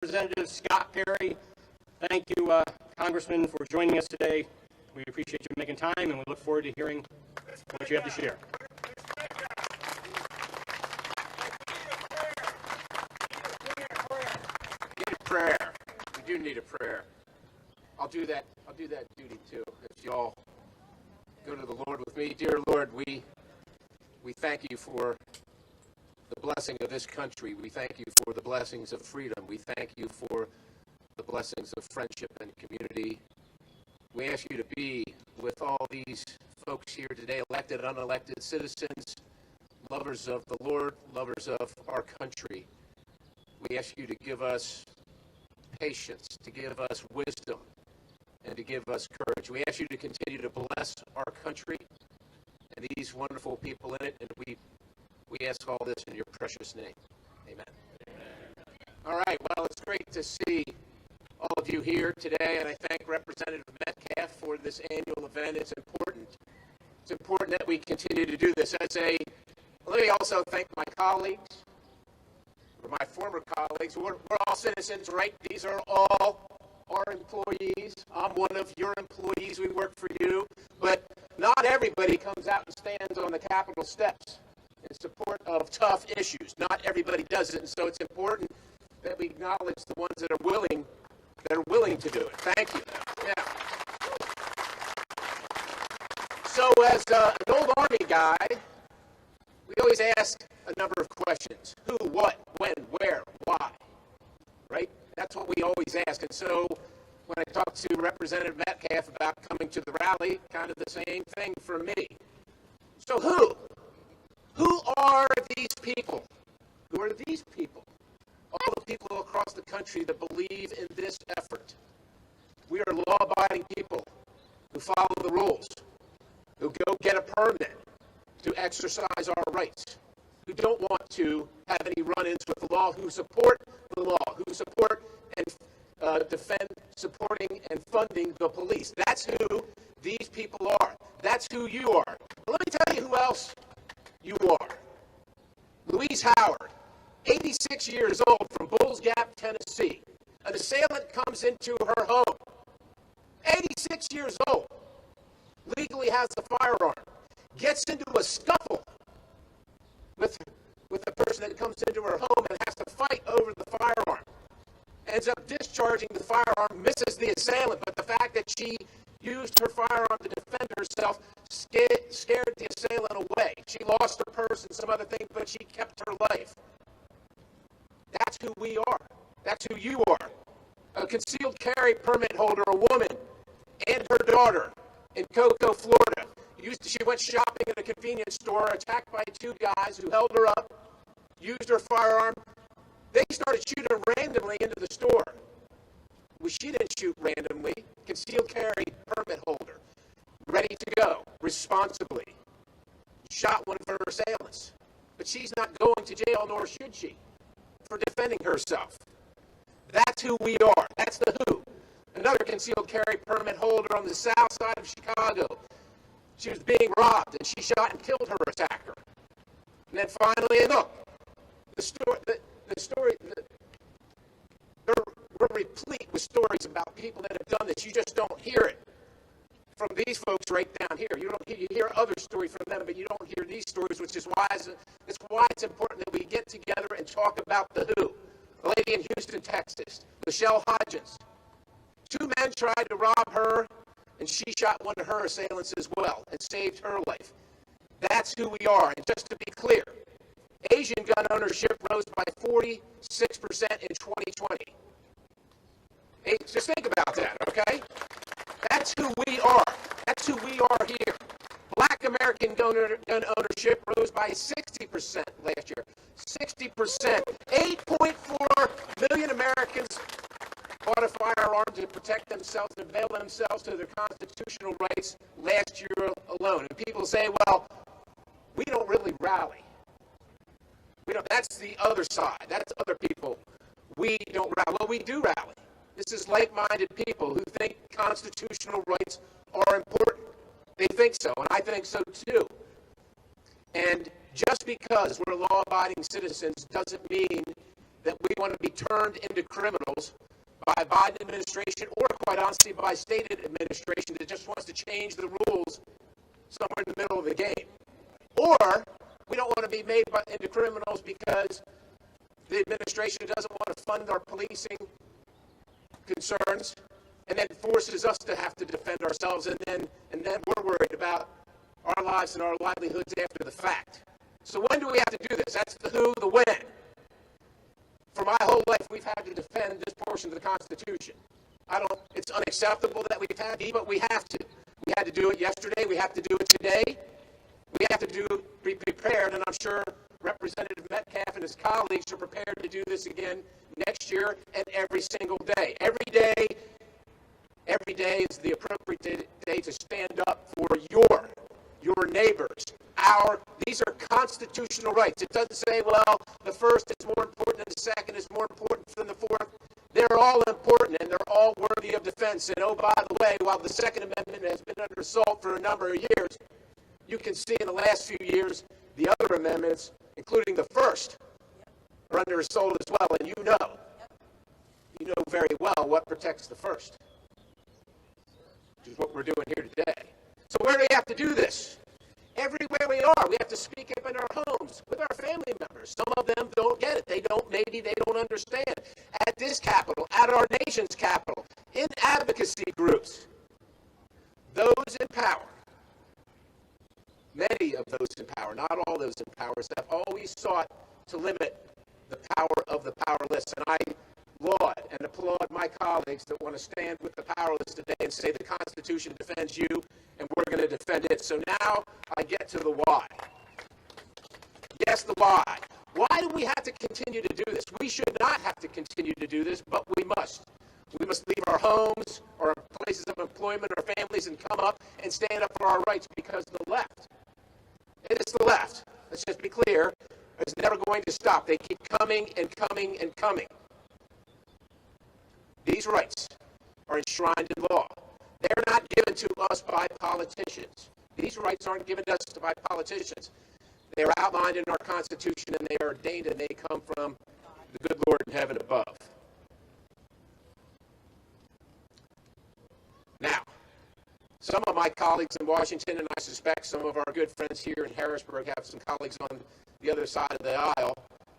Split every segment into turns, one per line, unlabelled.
Representative Scott Perry. Thank you, Congressman, for joining us today. We appreciate you making time, and we look forward to hearing what you have to share.
Need a prayer. We do need a prayer. I'll do that duty too. If you all go to the Lord with me. Dear Lord, we thank you for the blessing of this country. We thank you for the blessings of freedom. We thank you for the blessings of friendship and community. We ask you to be with all these folks here today, elected, unelected citizens, lovers of the Lord, lovers of our country. We ask you to give us patience, to give us wisdom, and to give us courage. We ask you to continue to bless our country and these wonderful people in it, and we ask all this in your precious name. Amen. All right, well, it's great to see all of you here today, and I thank Representative Metcalf for this annual event. It's important. It's important that we continue to do this. Let me also thank my colleagues, or my former colleagues. We're all citizens, right? These are all our employees. I'm one of your employees. We work for you. But not everybody comes out and stands on the Capitol steps in support of tough issues. Not everybody does it, and so it's important that we acknowledge the ones that are willing to do it. Thank you. Yeah. So as an old Army guy, we always ask a number of questions. Who, what, when, where, why, right? That's what we always ask. And so when I talked to Representative Metcalf about coming to the rally, kind of the same thing for me. So who? Who are these people? Who are these people? All the people across the country that believe in this effort. We are law-abiding people who follow the rules, who go get a permit to exercise our rights, who don't want to have any run-ins with the law, who support the law, who support and defend, supporting and funding the police. That's who these people are. That's who you are. But let me tell you who else you are. Louise Howard, 86 years old, from Bulls Gap, Tennessee. An assailant comes into her home. 86 years old, legally has a firearm, gets into a scuffle with the person that comes into her home and has to fight over the firearm. Ends up discharging the firearm, misses the assailant, but the fact that she used her firearm to defend herself scared the assailant away. She lost her purse and some other things, but she kept her life. That's who we are. That's who you are. A concealed carry permit holder, a woman, and her daughter in Cocoa, Florida. She went shopping at a convenience store, attacked by two guys who held her up, used her firearm. They started shooting randomly into the store. Well, she didn't shoot randomly. Concealed carry permit holder, ready to go, responsibly. Shot one of her assailants. But she's not going to jail, nor should she, for defending herself. That's who we are. That's the who. Another concealed carry permit holder on the south side of Chicago. She was being robbed, and she shot and killed her attacker. And then finally, and look, we're replete with stories about people that have done this. You just don't hear it from these folks right down here. You hear other stories from them, but you don't hear these stories, which is why it's important that we get together and talk about the who. A lady in Houston, Texas, Michelle Hodgins. Two men tried to rob her, and she shot one of her assailants as well and saved her life. That's who we are. And just to be clear, Asian gun ownership rose by 46% in 2020. Hey, just think about that, okay? That's who we are. That's who we are here. Black American gun ownership rose by 60% last year. 60%. 8.4 million Americans bought a firearm to protect themselves and avail themselves to their constitutional rights last year alone. And people say, well, we don't really rally. That's the other side. That's other people. We don't rally. Well, we do rally. This is like-minded people who think constitutional rights are important. They think so, and I think so too. And just because we're law-abiding citizens doesn't mean that we want to be turned into criminals by Biden administration, or quite honestly by state administration that just wants to change the rules somewhere in the middle of the game. Or we don't want to be made into criminals because the administration doesn't want to fund our policing concerns and then forces us to have to defend ourselves, and then we're worried about our lives and our livelihoods after the fact. So when do we have to do this? That's the who, the when. For my whole life, we've had to defend this portion of the Constitution. It's unacceptable that we've had to, but we have to. We had to do it yesterday. We have to do it today. We have to be prepared, and I'm sure Representative Metcalf and his colleagues are prepared to do this again next year and every single day. Every day is the appropriate day to stand up for your neighbors. These are constitutional rights. It doesn't say, well, the first is more important than the second is more important than the fourth. They're all important and they're all worthy of defense. And oh, by the way, while the Second Amendment has been under assault for a number of years, you can see in the last few years the other amendments, including the first, are under assault as well. And you know very well what protects the first, which is what we're doing here today. So where do we have to do this? Everywhere we are. We have to speak up in our homes, with our family members. Some of them don't get it. Maybe they don't understand. At this capital, at our nation's capital, in advocacy groups, those in power, many of those in power, not all those in power, have always sought to limit the power of the powerless. And I laud and applaud my colleagues that want to stand with the powerless today and say the Constitution defends you and we're going to defend it. So now I get to the why. Yes, the why. Why do we have to continue to do this? We should not have to continue to do this, but we must. We must leave our homes or our places of employment or families and come up and stand up for our rights, because the left, and it's the left, let's just be clear, is never going to stop. They keep coming and coming and coming. These rights are enshrined in law. They're not given to us by politicians. These rights aren't given to us by politicians. They are outlined in our Constitution, and they are ordained, and they come from the good Lord in heaven above. Now, some of my colleagues in Washington, and I suspect some of our good friends here in Harrisburg have some colleagues on the other side of the aisle,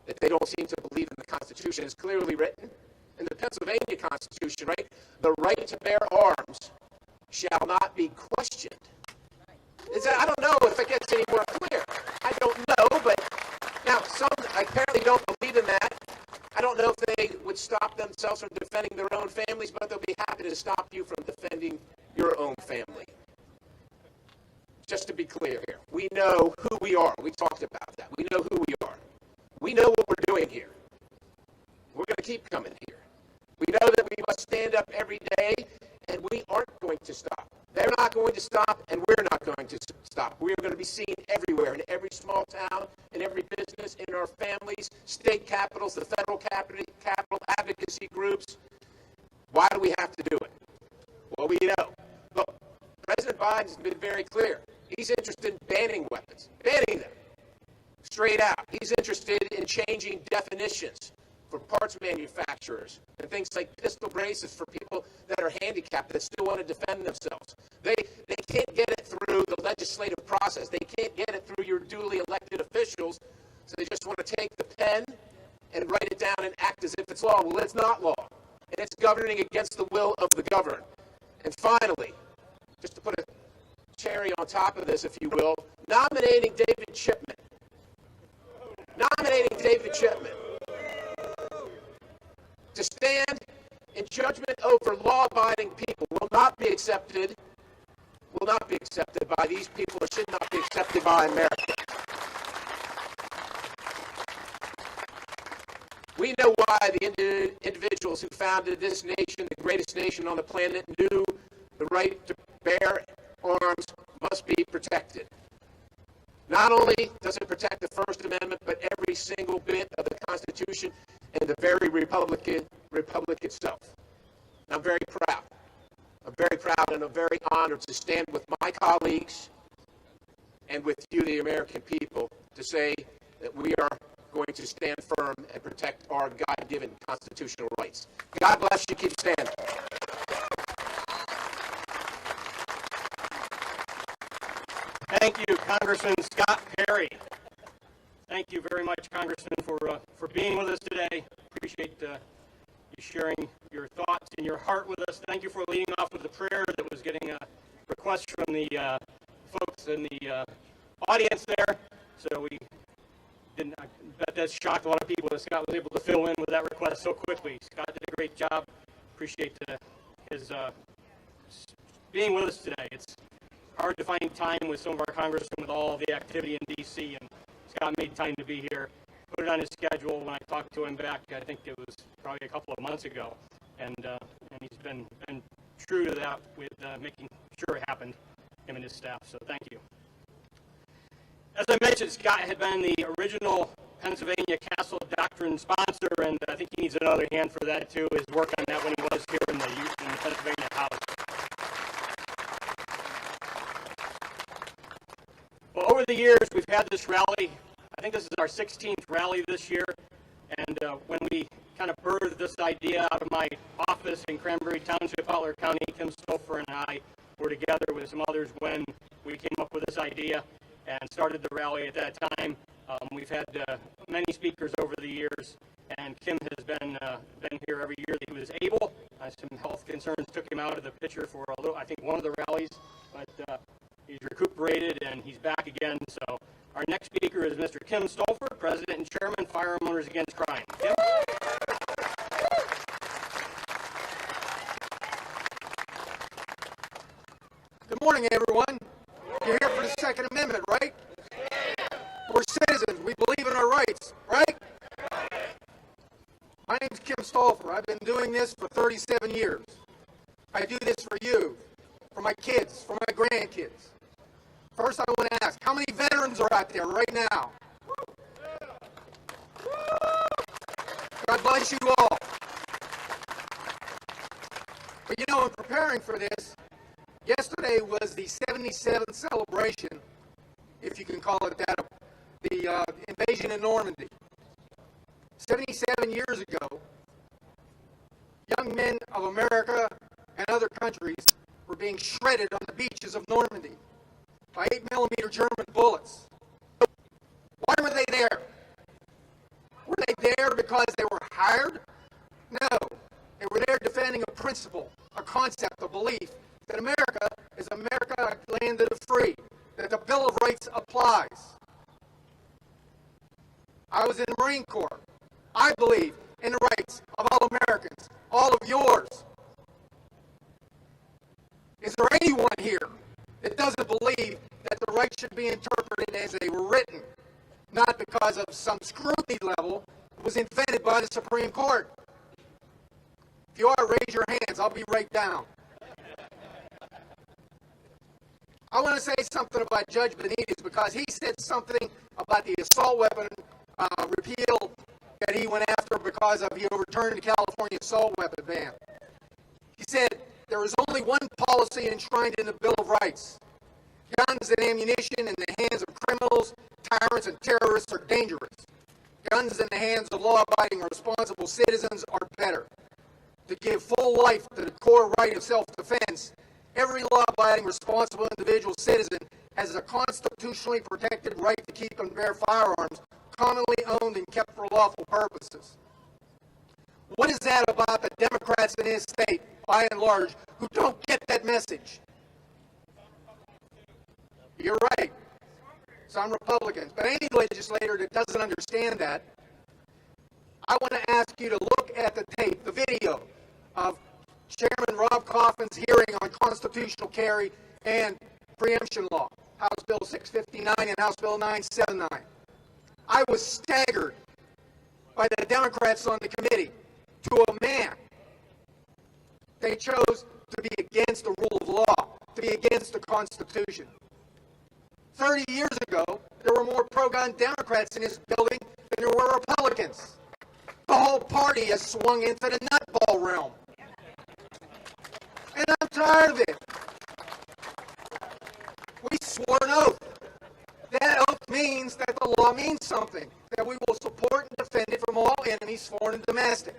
that they don't seem to believe in the Constitution. It's clearly written in the Pennsylvania Constitution, right? The right to bear arms shall not be questioned. I don't know if it gets any more clear. I don't know, but now some apparently don't believe in that. I don't know if they would stop themselves from defending their own families, but they'll be happy to stop you from defending your own family. Just to be clear here, we know who we are. We talked about that. We know who we are. We know what we're doing here. We're going to keep coming here. We know that we must stand up every day, and we aren't going to stop. They're not going to stop, and we're not going to stop. We are going to be seen everywhere, in every small town, in every business, in our families, state capitals, the federal capital advocacy groups. Why do we have to do it? Well, we know. Look, President Biden's been very clear. He's interested in banning weapons, banning them straight out. He's interested in changing definitions for parts manufacturers and things like pistol braces for people that are handicapped that still want to defend themselves. They can't get it through the legislative process. They can't get it through your duly elected officials, so they just want to take the pen and write it down and act as if it's law. Well, it's not law, and it's governing against the will of the governed. And finally, just to put a cherry on top of this, if you will, nominating David Chipman. Nominating David Chipman to stand in judgment over law-abiding people will not be accepted by these people, or should not be accepted by America. We know why the individuals who founded this nation, the greatest nation on the planet, knew the right to bear arms must be protected. Not only does it protect the First Amendment, but every single bit of the Constitution and the very republic itself. And I'm very proud. I'm very proud and I'm very honored to stand with my colleagues and with you, the American people, to say that we are going to stand firm and protect our God-given constitutional rights. God bless you. Keep standing.
Thank you, Congressman Scott Perry. Thank you very much, Congressman, for being with us today. Appreciate you sharing your thoughts and your heart with us. Thank you for leading off with the prayer that was getting a request from the folks in the audience there. So we didn't. I bet that shocked a lot of people that Scott was able to fill in with that request so quickly. Scott did a great job. Appreciate his being with us today. It's hard to find time with some of our congressmen with all the activity in D.C. and Scott made time to be here, put it on his schedule. When I talked to him back, I think it was probably a couple of months ago, and he's been true to that with making sure it happened, him and his staff. So thank you. As I mentioned, Scott had been the original Pennsylvania Castle Doctrine sponsor, and I think he needs another hand for that too. His work on that when he was here in the Pennsylvania House. Well, over the years, we've had this rally. I think this is our 16th rally this year. And when we kind of birthed this idea out of my office in Cranberry Township, Butler County, Kim Stolfer and I were together with some others when we came up with this idea and started the rally at that time. We've had many speakers over the years, and Kim has been here every year that he was able. Some health concerns took him out of the picture for a little, I think, one of the rallies, but he's recuperated and he's back again. So our next speaker is Mr. Kim Stolfer, President and Chairman, Firearm Owners Against Crime. Kim?
Good morning, everyone. You're here for the Second Amendment, right? We're citizens. We believe in our rights, right? My name's Kim Stolfer. I've been doing this for 37 years. I do this for you, for my kids, for my grandkids. First, I want to ask, how many veterans are out there right now? God bless you all. But you know, in preparing for this, yesterday was the 77th celebration, if you can call it that, of the invasion in Normandy. 77 years ago, young men of America and other countries were being shredded on the beaches of Normandy by 8mm German bullets. Why were they there? Were they there because they were hired? No. They were there defending a principle, a concept, a belief that America is America, a land of the free, that the Bill of Rights applies. I was in the Marine Corps. I believe in the rights of all Americans, all of yours. Is there anyone here that doesn't believe that the rights should be interpreted as they were written, not because of some scrutiny level that was invented by the Supreme Court? If you are, raise your hands. I'll be right down. I want to say something about Judge Benitez because he said something about the assault weapon repeal that he went after because of he overturned the California assault weapon ban. He said there is only one policy enshrined in the Bill of Rights. Guns and ammunition in the hands of criminals, tyrants, and terrorists are dangerous. Guns in the hands of law-abiding or responsible citizens are better. To give full life to the core right of self-defense, every law-abiding, responsible individual citizen has a constitutionally protected right to keep and bear firearms commonly owned and kept for lawful purposes. What is that about the Democrats in this state, by and large, who don't get that message? You're right. Some Republicans. But any legislator that doesn't understand that, I want to ask you to look at the tape, the video of Chairman Rob Kauffman's hearing on constitutional carry and preemption law, House Bill 659 and House Bill 979. I was staggered by the Democrats on the committee. To a man, they chose to be against the rule of law, to be against the Constitution. 30 years ago, there were more pro-gun Democrats in this building than there were Republicans. The whole party has swung into the nutball realm. And I'm tired of it. We swore an oath. That oath means that the law means something, that we will support felonies, foreign and domestic.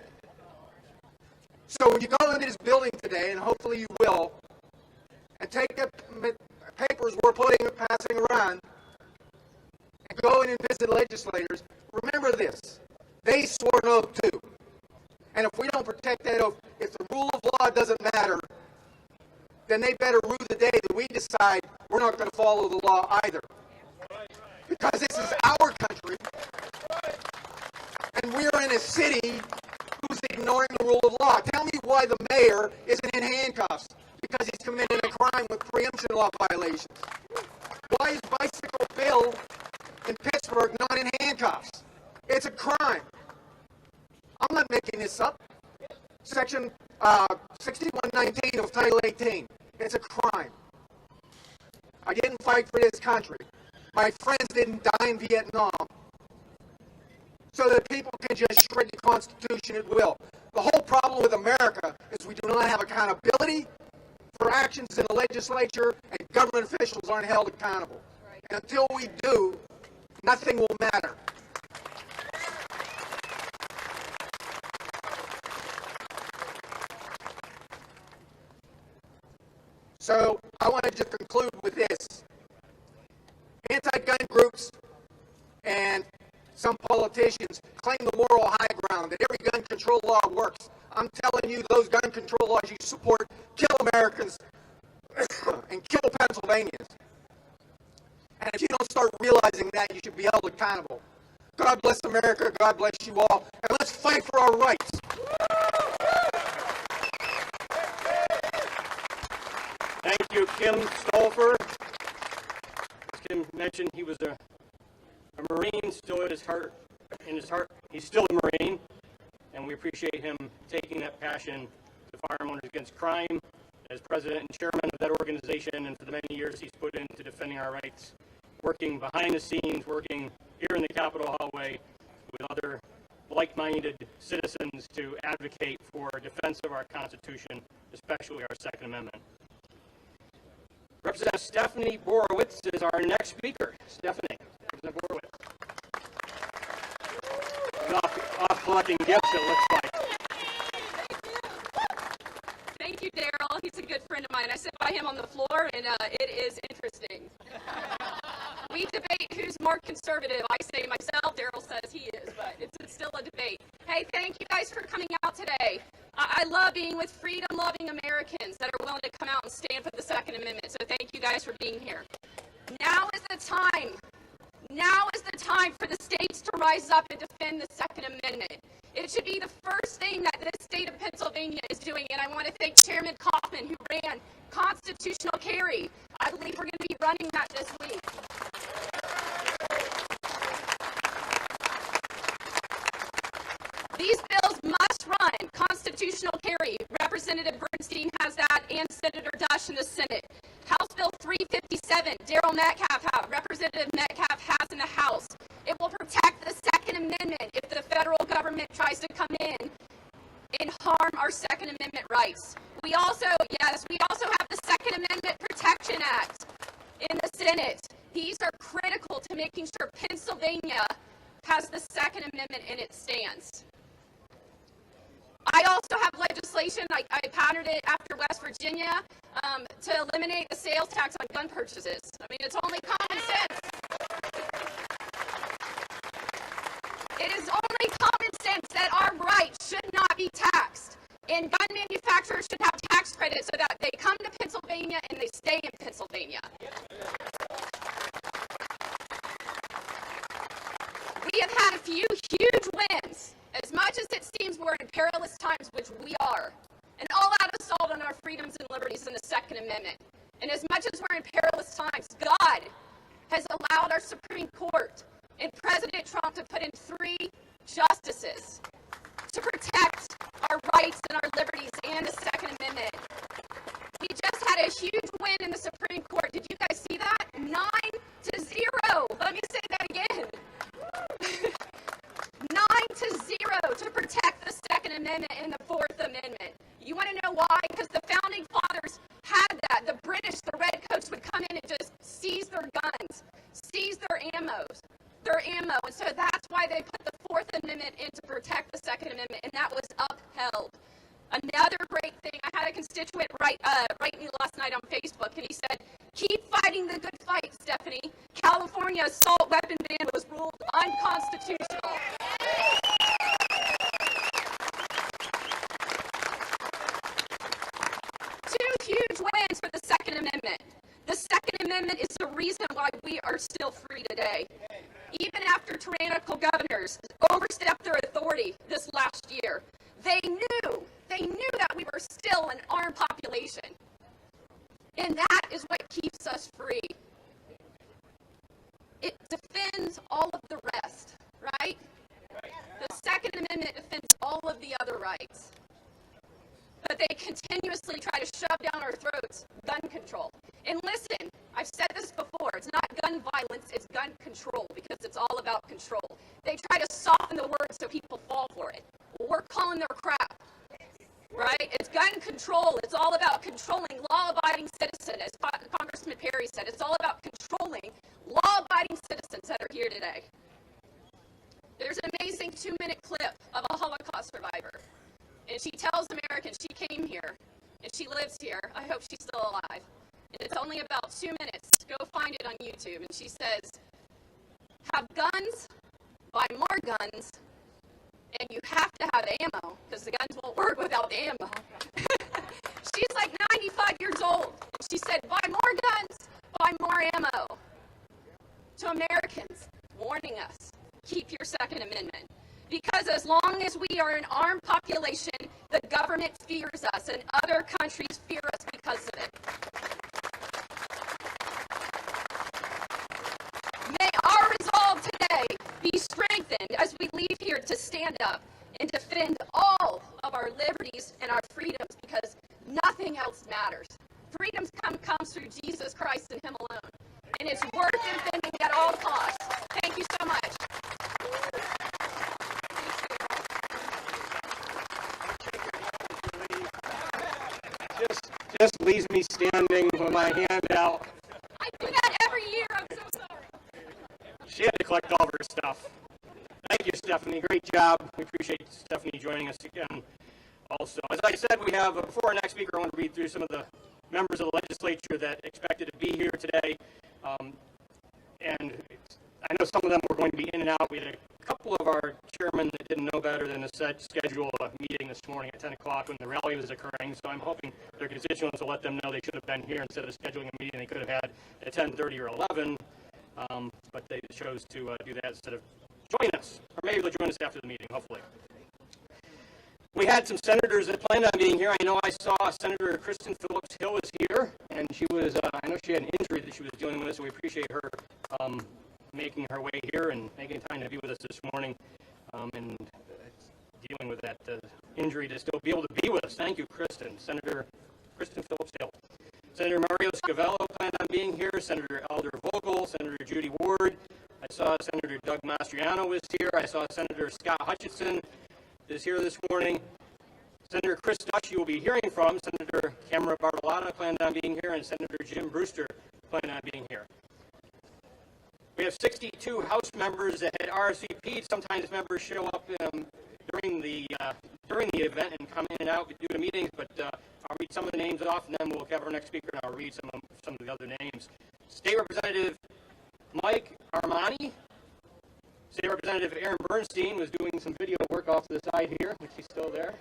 So when you go into this building today, and hopefully you will, and take the papers we're passing around, and go in and visit legislators, remember this. They swore an oath too. And if we don't protect that oath, if the rule of law doesn't matter, then they better rue the day that we decide we're not going to follow the law either. Because this is our country, and we're in a city who's ignoring the rule of law. Tell me why the mayor isn't in handcuffs because he's committed a crime with preemption law violations. Why is Bicycle Bill in Pittsburgh not in handcuffs? It's a crime. I'm not making this up. Section 6119 of Title 18. It's a crime. I didn't fight for this country. My friends didn't die in Vietnam so that people can just shred the Constitution at will. The whole problem with America is we do not have accountability for actions in the legislature, and government officials aren't held accountable. And until we do, nothing will matter. So I want to just conclude with this. Anti-gun groups and some politicians claim the moral high ground, that every gun control law works. I'm telling you, those gun control laws you support kill Americans and kill Pennsylvanians. And if you don't start realizing that, you should be held accountable. God bless America. God bless you all. And let's fight for our rights.
Thank you, Kim Stolfer. As Kim mentioned, he was a Marine, still in his heart. He's still a Marine, and we appreciate him taking that passion to Firearm Owners Against Crime as president and chairman of that organization, and for the many years he's put into defending our rights, working behind the scenes, working here in the Capitol hallway with other like-minded citizens to advocate for defense of our Constitution, especially our Second Amendment. Representative Stephanie Borowicz is our next speaker. Stephanie, Representative Borowicz. Off collecting gifts, it looks like.
Thank you, Daryl. He's a good friend of mine. I sit by him on the floor, and it is interesting. We debate who's more conservative. I say myself, Daryl says he is, but it's still a debate. Hey, thank you guys for coming out today. I love being with freedom-loving Americans that are willing to come out and stand for the Second Amendment, so thank you guys for being here. Now is the time. Now is the time for the states to rise up and defend the Second Amendment. It should be the first thing that this state of Pennsylvania is doing, and I want to thank Chairman Kauffman, who ran constitutional carry. I believe we're going to be running that this week. These bills must run constitutional carry. Representative Bernstein has that, and Senator Dush in the Senate. House Bill 357, Daryl Metcalf has, Representative Metcalf has in the House. It will protect the Second Amendment if the federal government tries to come in and harm our Second Amendment rights. We also have the Second Amendment Protection Act in the Senate. These are critical to making sure Pennsylvania has the Second Amendment in its stance. I also have legislation, I patterned it after West Virginia, to eliminate the sales tax on gun purchases. I mean, it's only common sense. It is only common sense that our rights should not be taxed. And gun manufacturers should have tax credits so that they come to Pennsylvania and they stay in Pennsylvania. We have had a few huge wins. As much as it seems we're in perilous times, which we are, an all-out assault on our freedoms and liberties in the Second Amendment. And as much as we're in perilous times, God has allowed our Supreme Court and President Trump to put in 3 justices to protect our rights and our liberties and the Second Amendment. We just had a huge win in the Supreme Court. Did you guys see that? 9-0. Let me say that again. 9-0 to protect the Second Amendment and the Fourth Amendment. You want to know why? Because the Founding Fathers had that. The British, the Redcoats, would come in and just seize their guns, seize their ammo. And so that's why they put the Fourth Amendment in to protect the Second another great thing. I had a constituent write me last night on Facebook, and he said, "Keep fighting the good fight, Stephanie. California's assault weapon ban was ruled unconstitutional." Two huge wins for the Second Amendment. The Second Amendment is the reason why we are still free today. Even after tyrannical governors overstepped their authority this last year, they knew that we were still an armed population. And that is what keeps us free. It defends all of the rest, right? The Second Amendment defends all of the other rights. But they continuously try to shove down our throats gun control. And listen, I've said this before, it's not gun violence, it's gun control, because it's all about control. They try to soften the words so people fall for it. Well, we're calling their crap, right? It's gun control. It's all about controlling law-abiding citizens, as Congressman Perry said. It's all about controlling law-abiding citizens that are here today. There's an amazing 2-minute clip of a Holocaust survivor. And she tells Americans she came here, and she lives here. I hope she's still alive. And it's only about 2 minutes. Go find it on YouTube. And she says, have guns, buy more guns, and you have to have ammo, because the guns won't work without the ammo. She's like 95 years old. She said, buy more guns, buy more ammo. To Americans, warning us, keep your Second Amendment. Because as long as we are an armed population, the government fears us, and other countries fear us because of it. May our resolve today be strengthened as we leave here to stand up and defend all of our liberties and our freedoms, because nothing else matters. Freedom comes through Jesus Christ and Him alone. And it's worth defending at all costs. Thank you so much.
Just leaves me standing with my hand out.
I do that every year. I'm so sorry.
She had to collect all of her stuff. Thank you, Stephanie. Great job. We appreciate Stephanie joining us again. Also, as I said, we have, before our next speaker, I want to read through some of the members of the legislature that expected to be here today. And I know some of them were going to be in and out. We had a couple of our chairmen that didn't know better than to schedule a meeting this morning at 10 o'clock when the rally was occurring. So I'm hoping their constituents will let them know they should have been here instead of scheduling a meeting they could have had at 10:30 or 11. But they chose to do that instead of join us. Or maybe they'll join us after the meeting, hopefully. We had some senators that planned on being here. I know I saw Senator Kristen Phillips Hill was here, and she was, I know she had an injury that she was dealing with, so we appreciate her making her way here and making time to be with us this morning and dealing with that injury to still be able to be with us. Thank you, Kristen. Senator Kristen Phillips Hill. Senator Mario Scavello planned on being here. Senator Elder Vogel, Senator Judy Ward. I saw Senator Doug Mastriano was here. I saw Senator Scott Hutchinson is here this morning. Senator Chris Dush you will be hearing from. Senator Camera Bartolotta planned on being here, and Senator Jim Brewster planned on being here. We have 62 House members that had RSVP'd. Sometimes members show up during the event and come in and out due to meetings, but I'll read some of the names off, and then we'll have our next speaker, and I'll read some of the other names. State Representative Mike Armani. State Representative Aaron Bernstein was doing some video work off to the side here, which he's still there.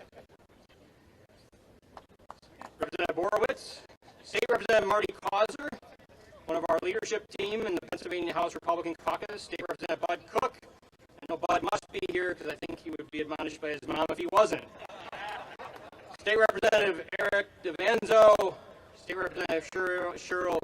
Representative Borowicz. State Representative Marty Causer, one of our leadership team in the Pennsylvania House Republican Caucus. State Representative Bud Cook. I know Bud must be here because I think he would be admonished by his mom if he wasn't. State Representative Eric DeVanzo. State Representative Cheryl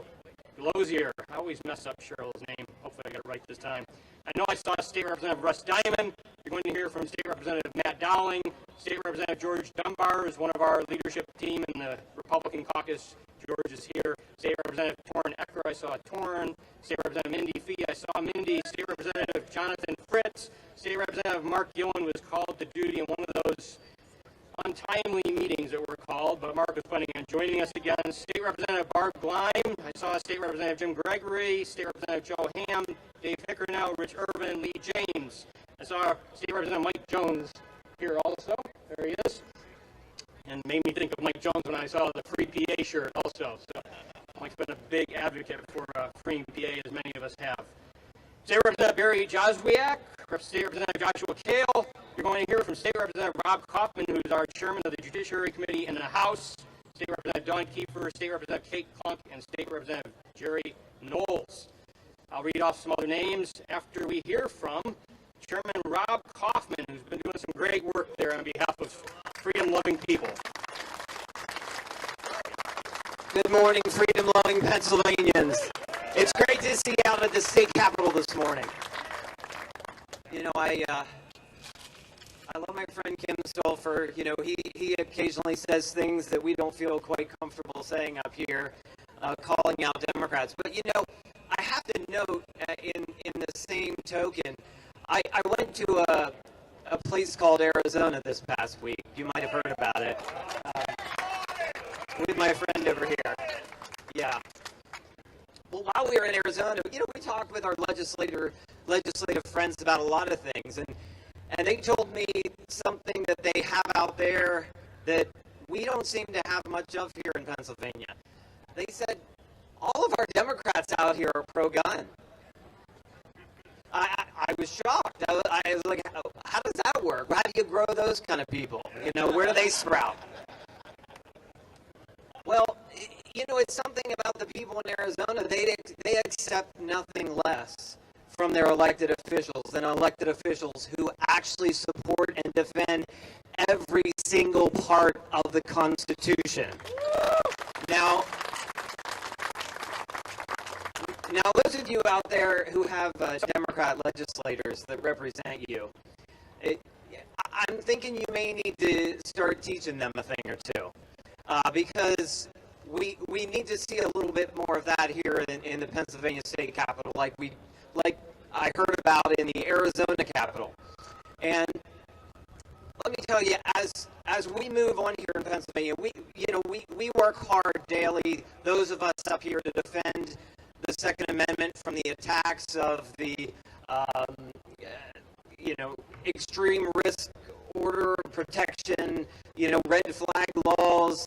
Glozier. I always mess up Cheryl's name. Hopefully I got it right this time. I know I saw State Representative Russ Diamond. You're going to hear from State Representative Matt Dowling. State Representative George Dunbar is one of our leadership team in the Republican Caucus. George is here. State Representative Torrin Ecker, I saw Torrin. State Representative Mindy Fee, I saw Mindy. State Representative Jonathan Fritz. State Representative Mark Gillen was called to duty in one of those untimely meetings that were called, but Mark was planning on joining us again. State Representative Barb Gleim. I saw State Representative Jim Gregory, State Representative Joe Ham, Dave Hickernow, Rich Irvin, Lee James. I saw State Representative Mike Jones here also. There he is. and made me think of Mike Jones when I saw the free PA shirt also. So Mike's been a big advocate for freeing PA, as many of us have. State Representative Barry Joswiak, State Representative Joshua Kale. You're going to hear from State Representative Rob Kauffman, who's our chairman of the Judiciary Committee in the House, State Representative Dawn Kiefer, State Representative Kate Klunk, and State Representative Jerry Knowles. I'll read off some other names after we hear from Chairman Rob Kauffman, who's been doing some great work there on behalf of freedom-loving people.
Good morning, freedom-loving Pennsylvanians. It's great to see you out at the state capitol this morning. You know, I love my friend Kim Stolfer. You know, he occasionally says things that we don't feel quite comfortable saying up here, calling out Democrats. But, you know, I have to note in the same token, I went to a place called Arizona this past week. You might have heard about it. With my friend over here. Yeah. Well, while we were in Arizona, you know, we talked with our legislative friends about a lot of things, and they told me something that they have out there that we don't seem to have much of here in Pennsylvania. They said, all of our Democrats out here are pro-gun. I was shocked. I was like, how does that work? How do you grow those kind of people? You know, where do they sprout? Well, you know, it's something about the people in Arizona. They accept nothing less from their elected officials than elected officials who actually support and defend every single part of the Constitution. Now, those of you out there who have Democrat legislators that represent you, I'm thinking you may need to start teaching them a thing or two. Because we need to see a little bit more of that here in the Pennsylvania state capitol, like I heard about in the Arizona capitol. And let me tell you, as we move on here in Pennsylvania, we work hard daily. Those of us up here to defend the Second Amendment from the attacks of the extreme risk order protection, red flag laws,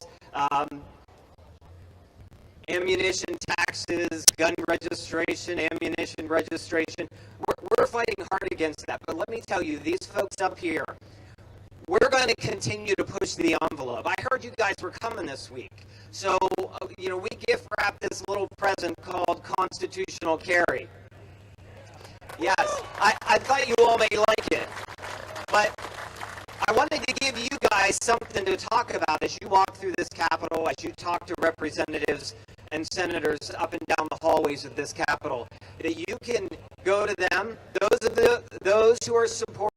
ammunition taxes, gun registration, ammunition registration. We're fighting hard against that. But let me tell you, these folks up here, we're going to continue to push the envelope. I heard you guys were coming this week. So, we gift wrapped this little present called constitutional carry. Yes, I thought you all may like it. But I wanted to give you guys something to talk about as you walk through this Capitol, as you talk to representatives and senators up and down the hallways of this Capitol, that you can go to them, those who are supporting,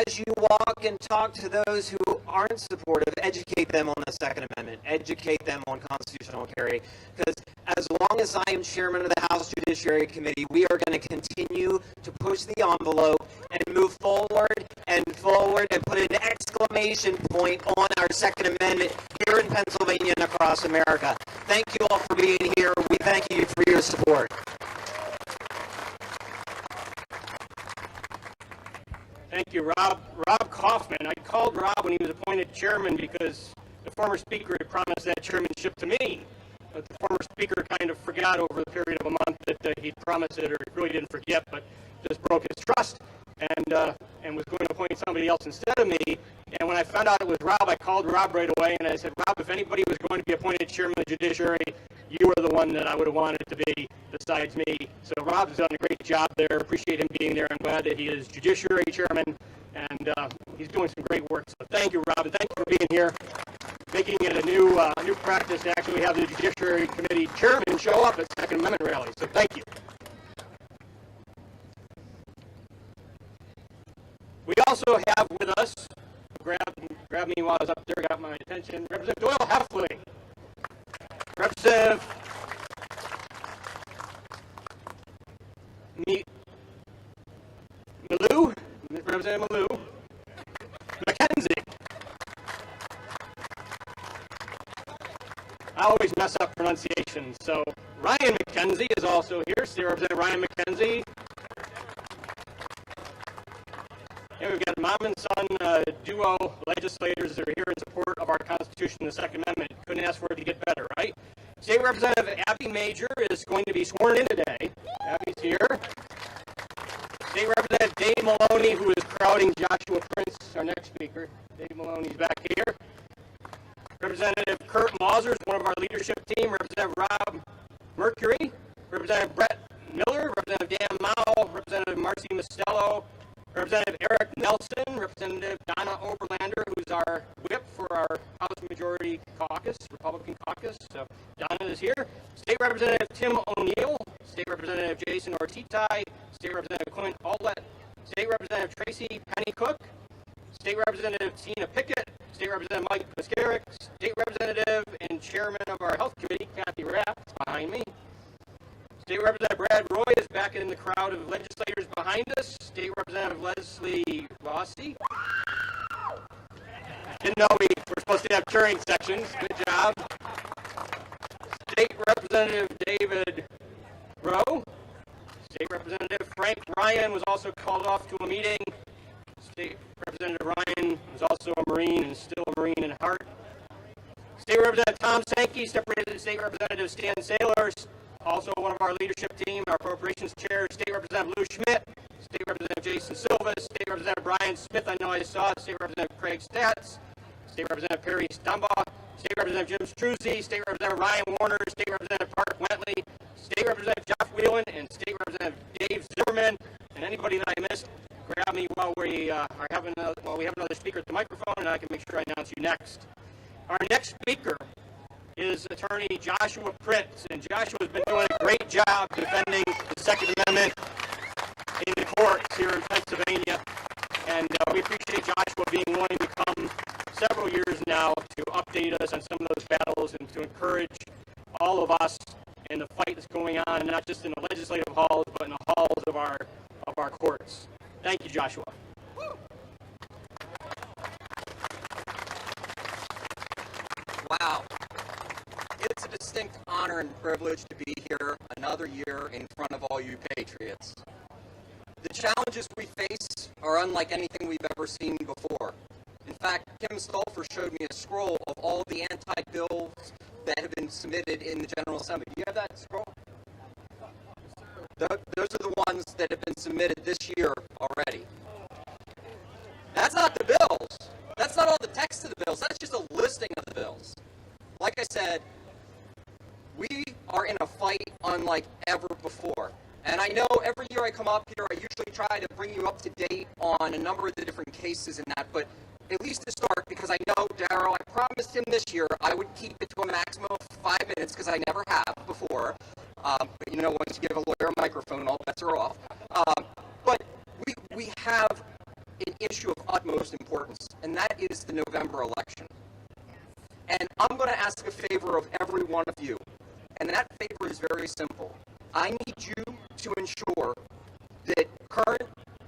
as you walk and talk to those who aren't supportive, educate them on the Second Amendment, educate them on constitutional carry, because as long as I am chairman of the House Judiciary Committee, we are going to continue to push the envelope and move forward and put an exclamation point on our Second Amendment here in Pennsylvania and across America. Thank you all for being here. We thank you for your support.
Thank you, Rob. Rob Kauffman. I called Rob when he was appointed chairman because the former speaker had promised that chairmanship to me. But the former speaker kind of forgot over the period of a month that he'd promised it, or he really didn't forget, but just broke his trust and was going to appoint somebody else instead of me. And when I found out it was Rob, I called Rob right away and I said, Rob, if anybody was going to be appointed chairman of the judiciary, you were the one that I would have wanted to be besides me. So Rob's done a great job there. Appreciate him being there. I'm glad that he is judiciary chairman, and he's doing some great work. So thank you, Rob, and thank you for being here, making it a new practice to actually have the Judiciary Committee chairman show up at Second Amendment rallies. So thank you. We also have with us, grab me while I was up there, got my attention, Representative Doyle Heffling. Representative Malou, Representative Malou, McKenzie. I always mess up pronunciation, so Ryan McKenzie is also here. See Representative Ryan McKenzie. And we've got mom and son duo legislators that are here in support of our Constitution and the Second Amendment. Couldn't ask for it to get better, right? State Representative Abby Major is going to be sworn in today. Abby's here. State Representative Dave Maloney, who is crowding Joshua Prince, our next speaker. Dave Maloney's back here. Representative Kurt Mauser is one of our leadership team. Representative Rob Mercury. Representative Brett Miller. Representative Dan Mao. Representative Marcy Mostello. Representative Eric Nelson. Representative Donna Oberlander, who's our whip for our House Majority Caucus, Republican Caucus. So Donna is here. State Representative Tim O'Neill. State Representative Jason Ortitai. State Representative Clint Olet. State Representative Tracy Pennycook. State Representative Tina Pickett. State Representative Mike Piskarik. State Representative and Chairman of our Health Committee, Kathy Rapp, behind me. State Representative Brad Roy is back in the crowd of legislators behind us. State Representative Leslie Rossi. Didn't know we were supposed to have cheering sections. Good job. State Representative David Rowe. State Representative Frank Ryan was also called off to a meeting. State Representative Ryan was also a Marine and still a Marine in heart. State Representative Tom Sankey, State Representative Stan Sailors, also one of our leadership team, our appropriations chair. State Representative Lou Schmidt, State Representative Jason Silva, State Representative Brian Smith, I know I saw, State Representative Craig Statz, State Representative Perry Stumbaugh, State Representative Jim Struzzi, State Representative Ryan Warner, State Representative Park Wentley, State Representative Jeff Whelan, and State Representative Dave Zimmerman. And anybody that I missed, grab me while we have another speaker at the microphone, and I can make sure I announce you next. Our next speaker is Attorney Joshua Prince, and Joshua has been doing a great job defending the Second Amendment in the courts here in Pennsylvania, and we appreciate Joshua being willing to come several years now to update us on some of those battles and to encourage all of us in the fight that's going on, not just in the legislative halls, but in the halls of our courts. Thank you, Joshua.
Wow. It's a distinct honor and privilege to be here another year in front of all you patriots. The challenges we face are unlike anything we've ever seen before. In fact, Kim Stolfer showed me a scroll of all the anti-bills that have been submitted in the General Assembly. Do you have that scroll? Those are the ones that have been submitted this year already. That's not the bills. That's not all the text of the bills. That's just a listing of the bills. Like I said, we are in a fight unlike ever before. And I know every year I come up here, I usually try to bring you up to date on a number of the different cases in that, but at least to start, because I know, Darryl, I promised him this year I would keep it to a maximum of 5 minutes, because I never have before. But you know, once you give a lawyer a microphone, all bets are off. But we have an issue of utmost importance, and that is the November election. And I'm going to ask a favor of every one of you, and that favor is very simple. I need you to ensure that current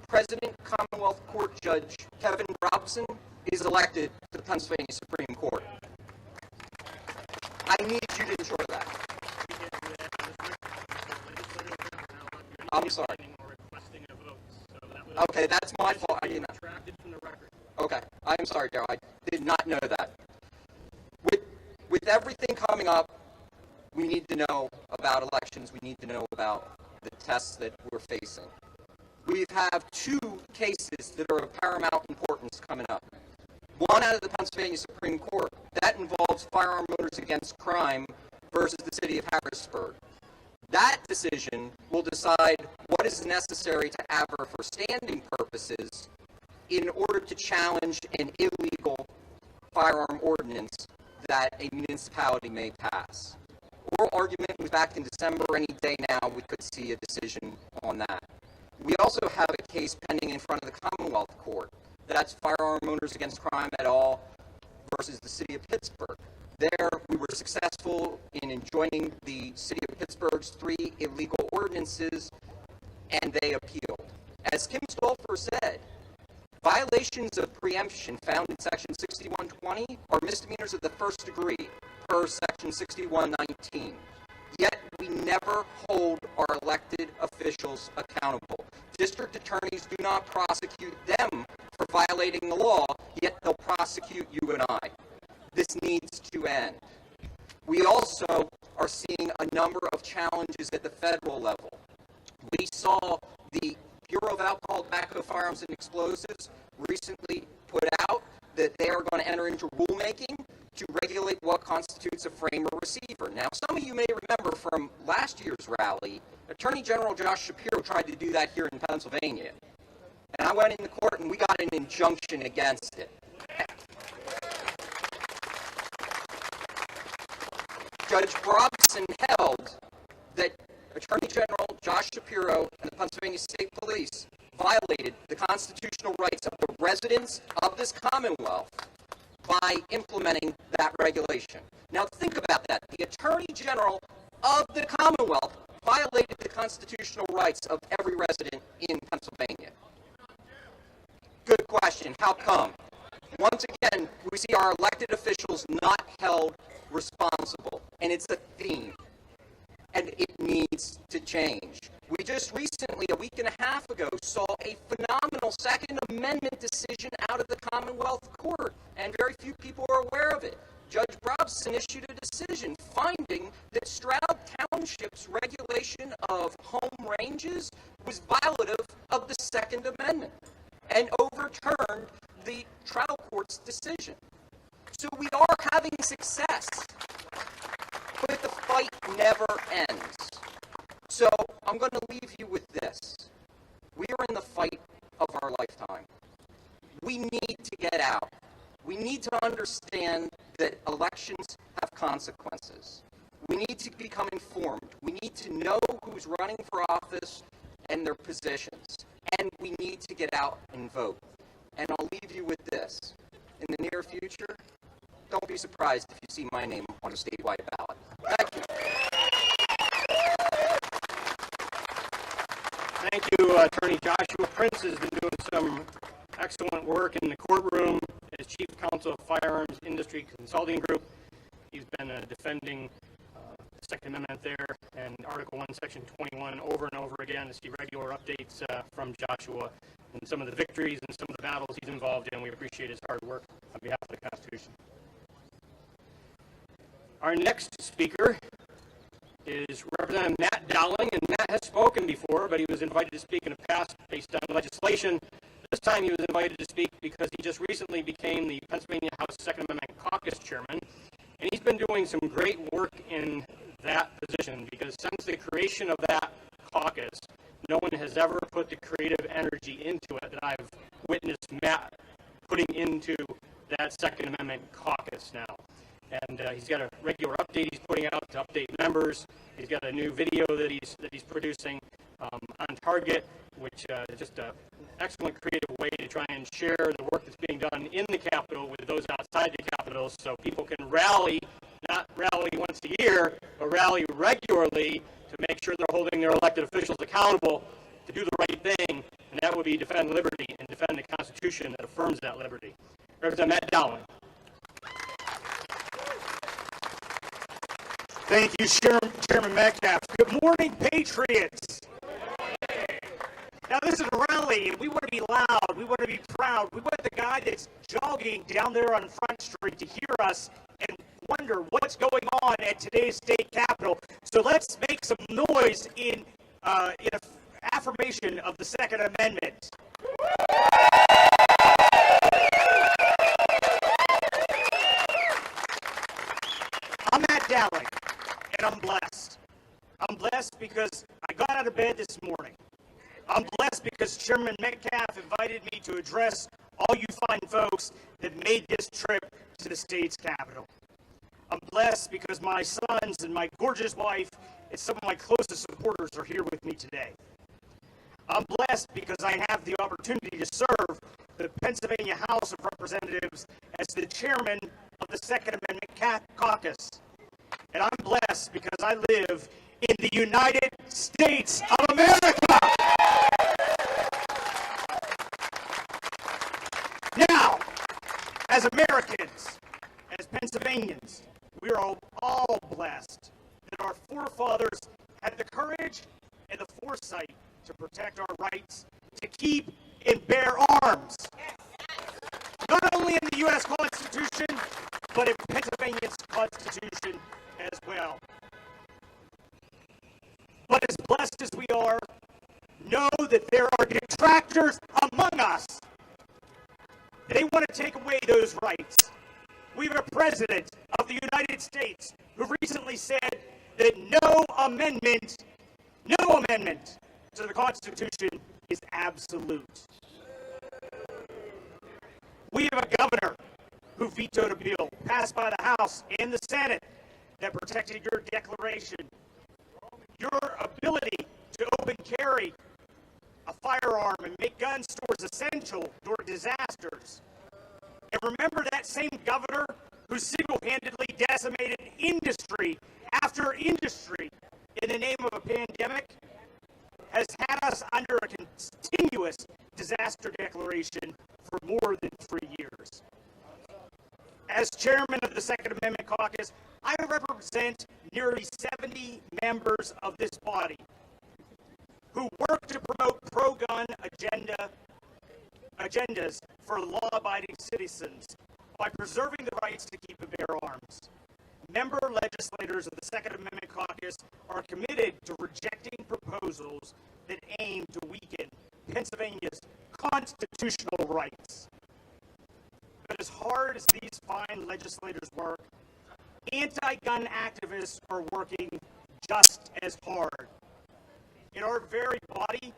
President Commonwealth Court Judge Kevin Robson is elected to the Pennsylvania Supreme Court. I need you to ensure that. I'm sorry. Okay, that's my fault. I didn't. Okay, I'm sorry, Darryl. I did not know that. With everything coming up, we need to know about elections. We need to know about the tests that we're facing. We have two cases that are of paramount importance coming up. One out of the Pennsylvania Supreme Court. That involves firearm owners against crime versus the city of Harrisburg. That decision will decide what is necessary to ABR for standing purposes in order to challenge an illegal firearm ordinance that a municipality may pass. Oral argument was back in December. Any day now we could see a decision on that. We also have a case pending in front of the Commonwealth Court. That's Firearm Owners Against Crime et al. Versus the City of Pittsburgh. There, we were successful in enjoining the City of Pittsburgh's 3 illegal ordinances, and they appealed. As Kim Stolfer said, violations of preemption found in Section 6120 are misdemeanors of the first degree per Section 6119. Yet, we never hold our elected officials accountable. District attorneys do not prosecute them for violating the law, yet they'll prosecute you and I. This needs to end. We also are seeing a number of challenges at the federal level. We saw the Bureau of Alcohol, Tobacco, Firearms, and Explosives recently put out that they are going to enter into rulemaking to regulate what constitutes a frame or receiver. Now, some of you may remember from last year's rally, Attorney General Josh Shapiro tried to do that here in Pennsylvania. And I went into court and we got an injunction against it. Judge Borowicz held that Attorney General Josh Shapiro and the Pennsylvania State Police violated the constitutional rights of the residents of this Commonwealth by implementing that regulation. Now think about that. The Attorney General of the Commonwealth violated the constitutional rights of every resident in Pennsylvania. Good question. How come? Once again, we see our elected officials not held responsible, and it's a theme, and it needs to change. We just recently, a week and a half ago, saw a phenomenal Second Amendment decision out of the Commonwealth Court, and very few people are aware of it. Judge Brobson issued a decision finding that Stroud Township's regulation of home ranges was violative of the Second Amendment and overturned the trial court's decision. So we are having success, but the fight never ends. So I'm going to leave you with this. We are in the fight of our lifetime. We need to get out. We need to understand that elections have consequences. We need to become informed. We need to know who's running for office and their positions. And we need to get out and vote. And I'll leave you with this. In the near future, don't be surprised if you see my name on a statewide ballot. Thank you.
Thank you, Attorney Joshua Prince has been doing some excellent work in the courtroom as Chief Counsel of Firearms Industry Consulting Group. He's been defending the Second Amendment there and Article 1, Section 21 over and over again to see regular updates from Joshua and some of the victories and some of the battles he's involved in. We appreciate his hard work on behalf of the Constitution. Our next speaker is Representative Matt Dowling, and Matt has spoken before, but he was invited to speak in the past based on legislation. This time he was invited to speak because he just recently became the Pennsylvania House Second Amendment Caucus Chairman, and he's been doing some great work in that position because since the creation of that caucus, no one has ever put the creative energy into it that I've witnessed Matt putting into that Second Amendment caucus now. And he's got a regular update he's putting out to update members. He's got a new video that he's producing on target, which is just an excellent creative way to try and share the work that's being done in the Capitol with those outside the Capitol so people can rally, not rally once a year, but rally regularly to make sure they're holding their elected officials accountable to do the right thing, and that would be defend liberty and defend the Constitution that affirms that liberty. Representative Matt Dowling.
Thank you, Chairman Metcalf. Good morning, Patriots. Now, this is a rally, and we want to be loud. We want to be proud. We want the guy that's jogging down there on Front Street to hear us and wonder what's going on at today's state capitol. So let's make some noise in affirmation of the Second Amendment. I'm Matt Dowling, and I'm blessed. I'm blessed because I got out of bed this morning. I'm blessed because Chairman Metcalf invited me to address all you fine folks that made this trip to the state's capital. I'm blessed because my sons and my gorgeous wife and some of my closest supporters are here with me today. I'm blessed because I have the opportunity to serve the Pennsylvania House of Representatives as the chairman of the Second Amendment Caucus. And I'm blessed because I live in the United States of America. Now, as Americans, as Pennsylvanians, we are all blessed that our forefathers had the courage and the foresight to protect our rights, to keep and bear arms. only in the U.S. Constitution, but in Pennsylvania's Constitution as well. But as blessed as we are, know that there are detractors among us. They want to take away those rights. We have a president of the United States who recently said that no amendment to the Constitution is absolute. We have a governor who vetoed a bill passed by the House and the Senate that protected your declaration. Your ability to open carry a firearm and make gun stores essential during disasters. And remember that same governor who single-handedly decimated industry after industry in the name of a pandemic has had us under a continuous disaster declaration for more than 3 years. As chairman of the Second Amendment Caucus, I represent nearly 70 members of this body who work to promote pro-gun agendas for law-abiding citizens by preserving the rights to keep and bear arms. Member legislators of the Second Amendment Caucus are committed to rejecting proposals that aim to weaken Pennsylvania's constitutional rights. But as hard as these fine legislators work, anti-gun activists are working just as hard. In our very body,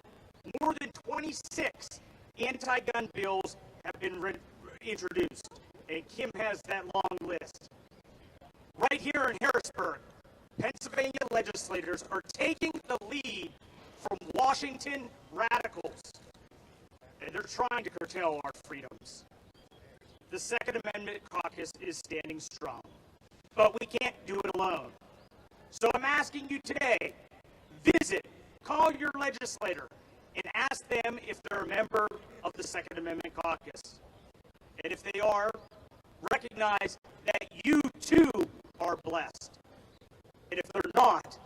more than 26 anti-gun bills have been introduced, and Kim has that long list. Right here in Harrisburg, Pennsylvania legislators are taking the lead from Washington radicals, and they're trying to curtail our freedoms. The Second Amendment Caucus is standing strong, but we can't do it alone. So I'm asking you today, call your legislator, and ask them if they're a member of the Second Amendment Caucus. And if they are, recognize that you too are blessed. And if they're not,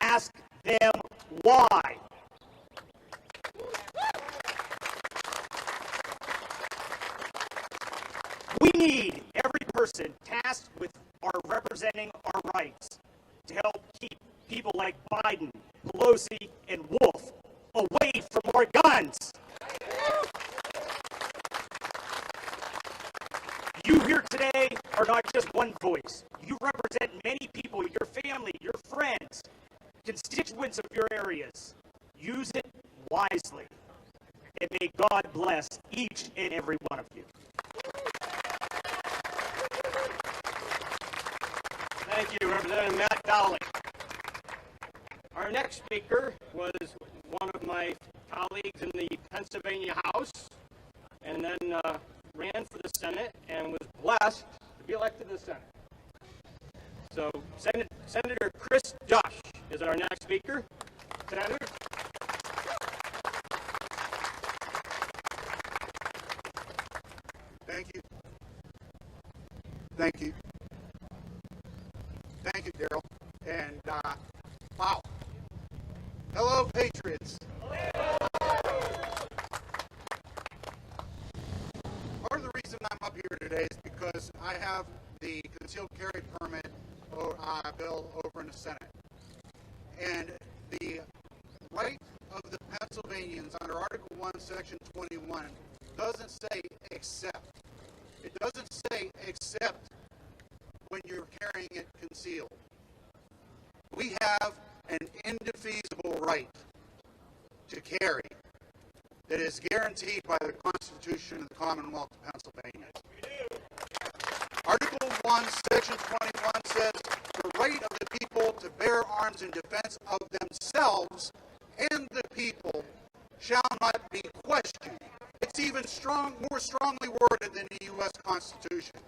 ask them why. We need every person tasked with representing our rights to help keep people like Biden, Pelosi, and Wolf away from our guns. You here today are not just one voice. You represent many people, your family, your friends, constituents of your areas. Use it wisely. And may God bless each and every one of you. Thank you, Representative Matt Dowling. Our next speaker was one of my colleagues in the Pennsylvania House, and then ran for the Senate and was blessed to be elected to the Senate. So Senator Chris Dush is our next speaker. Senator.
Thank you. Thank you. Thank you, Daryl. And, wow. Hello, Patriots. Part of the reason I'm up here today is because I have the concealed carry permit bill over in the Senate. And the right of the Pennsylvanians under Article 1, Section 21 doesn't say except. It doesn't say except when you're carrying it concealed. We have an indefeasible right to carry that is guaranteed by the Constitution of the Commonwealth of Pennsylvania. Article 1, Section 21 says the right of the people to bear arms in defense of themselves and the people shall not be questioned. It's even more strongly worded than the U.S. Constitution.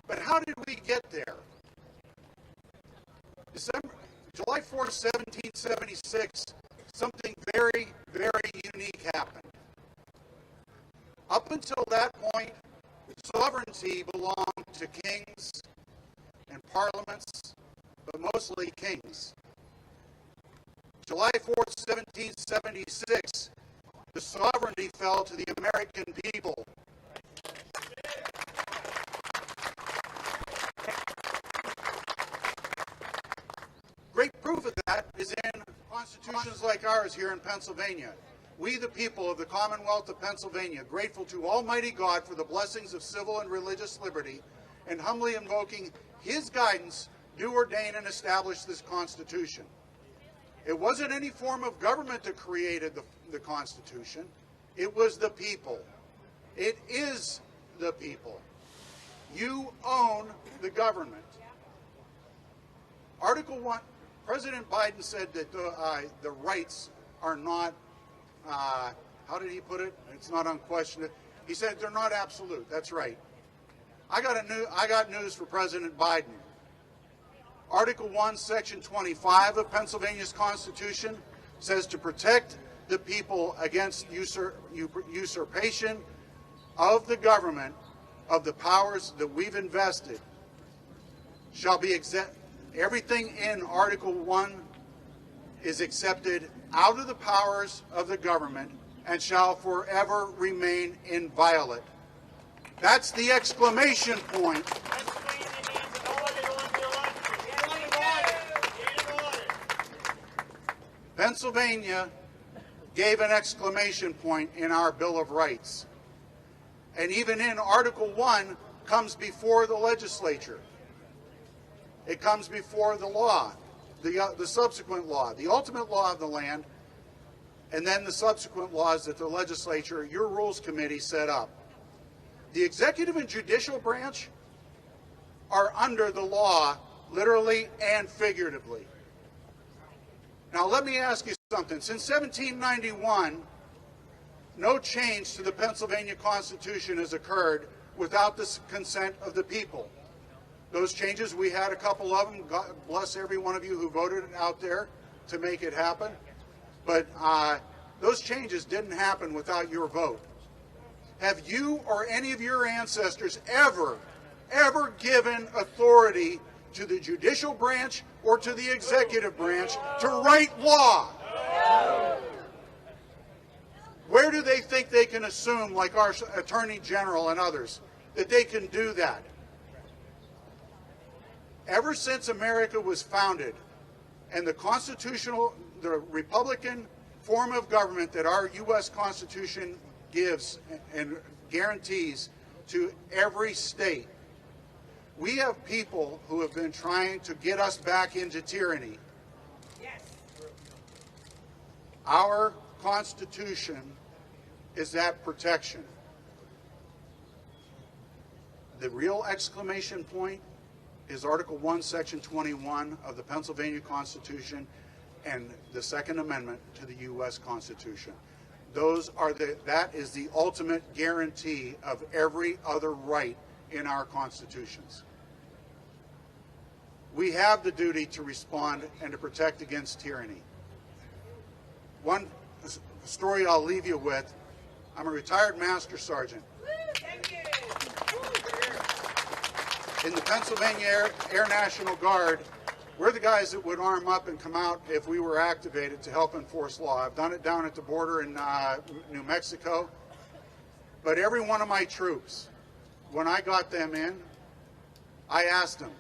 But how did we get there? July 4th, 1776, something very, very unique happened. Up until that point, sovereignty belonged to kings and parliaments, but mostly kings. July 4th, 1776, the sovereignty fell to the American people. constitutions like ours here in Pennsylvania, we the people of the Commonwealth of Pennsylvania, grateful to Almighty God for the blessings of civil and religious liberty, and humbly invoking His guidance, do ordain and establish this Constitution. It wasn't any form of government that created the Constitution. It was the people. It is the people. You own the government. Article 1, President Biden said that the rights are not, how did he put it? It's not unquestioned. He said they're not absolute. That's right. I got news for President Biden. Article 1, Section 25 of Pennsylvania's Constitution says to protect the people against usurpation of the government of the powers that we've invested shall be everything in Article 1 is accepted out of the powers of the government and shall forever remain inviolate. That's the exclamation point. Pennsylvania gave an exclamation point in our Bill of Rights. And even in Article 1 comes before the legislature. It comes before the law, the subsequent law, the ultimate law of the land, and then the subsequent laws that the legislature, your Rules Committee, set up. The executive and judicial branch are under the law, literally and figuratively. Now let me ask you something. Since 1791, no change to the Pennsylvania Constitution has occurred without the consent of the people. Those changes, we had a couple of them. God bless every one of you who voted out there to make it happen. But those changes didn't happen without your vote. Have you or any of your ancestors ever given authority to the judicial branch or to the executive branch to write law? Where do they think they can assume, like our Attorney General and others, that they can do that? Ever since America was founded and the Republican form of government that our U.S. Constitution gives and guarantees to every state, we have people who have been trying to get us back into tyranny. Yes. Our Constitution is that protection. The real exclamation point is Article 1, Section 21 of the Pennsylvania Constitution and the Second Amendment to the U.S. Constitution. That is the ultimate guarantee of every other right in our constitutions. We have the duty to respond and to protect against tyranny. One story I'll leave you with. I'm a retired Master Sergeant. In the Pennsylvania Air National Guard, we're the guys that would arm up and come out if we were activated to help enforce law. I've done it down at the border in New Mexico. But every one of my troops, when I got them in, I asked them,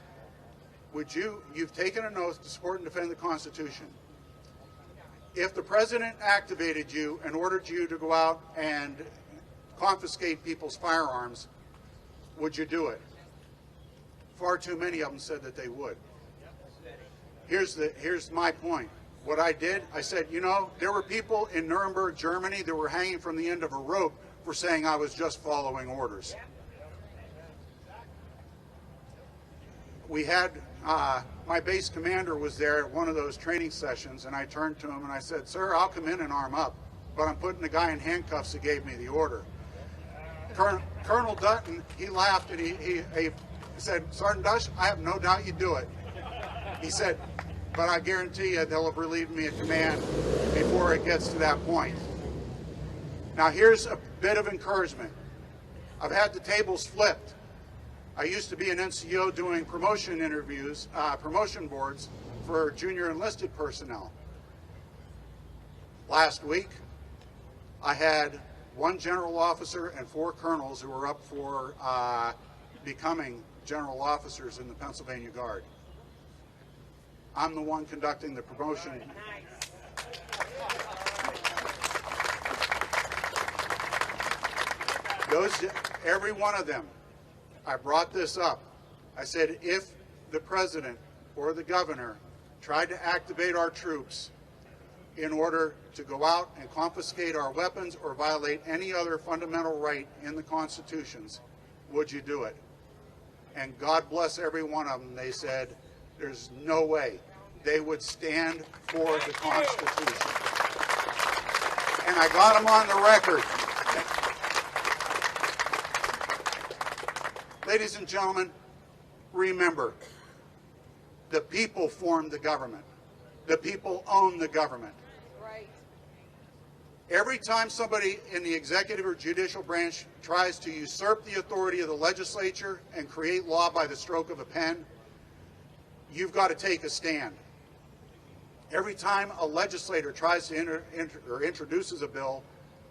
you've taken an oath to support and defend the Constitution. If the president activated you and ordered you to go out and confiscate people's firearms, would you do it? Far too many of them said that they would. Here's my point. What I did, I said, there were people in Nuremberg, Germany that were hanging from the end of a rope for saying I was just following orders. We had, my base commander was there at one of those training sessions, and I turned to him and I said, "Sir, I'll come in and arm up, but I'm putting the guy in handcuffs that gave me the order." Colonel Dutton, he laughed and he said, "Sergeant Dush, I have no doubt you'd do it." He said, "But I guarantee you they'll have relieved me of command before it gets to that point." Now here's a bit of encouragement. I've had the tables flipped. I used to be an NCO doing promotion interviews, promotion boards for junior enlisted personnel. Last week, I had one general officer and 4 colonels who were up for becoming general officers in the Pennsylvania Guard. I'm the one conducting the promotion. Every one of them, I brought this up. I said, if the president or the governor tried to activate our troops in order to go out and confiscate our weapons or violate any other fundamental right in the constitutions, would you do it? And God bless every one of them. They said, there's no way. They would stand for the Constitution. And I got them on the record. Ladies and gentlemen, remember, the people form the government. The people own the government.
Right.
Every time somebody in the executive or judicial branch tries to usurp the authority of the legislature and create law by the stroke of a pen, you've got to take a stand. Every time a legislator tries to introduces a bill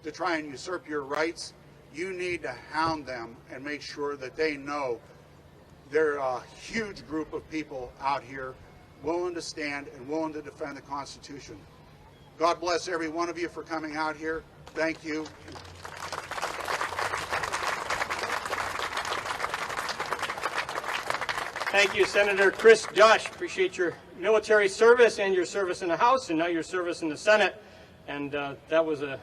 to try and usurp your rights, you need to hound them and make sure that they know there are a huge group of people out here willing to stand and willing to defend the Constitution. God bless every one of you for coming out here. Thank you.
Thank you, Senator Chris Dush. Appreciate your military service and your service in the House and now your service in the Senate. And that was an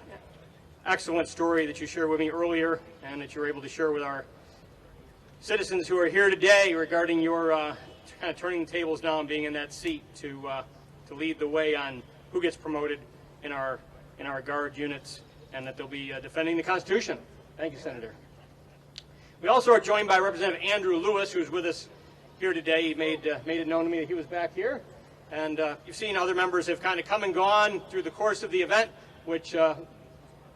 excellent story that you shared with me earlier and that you were able to share with our citizens who are here today regarding your kind of turning the tables now and being in that seat to lead the way on who gets promoted in our Guard units and that they'll be defending the Constitution. Thank you, Senator. We also are joined by Representative Andrew Lewis, who's with us here today. He made it known to me that he was back here. And you've seen other members have kind of come and gone through the course of the event, which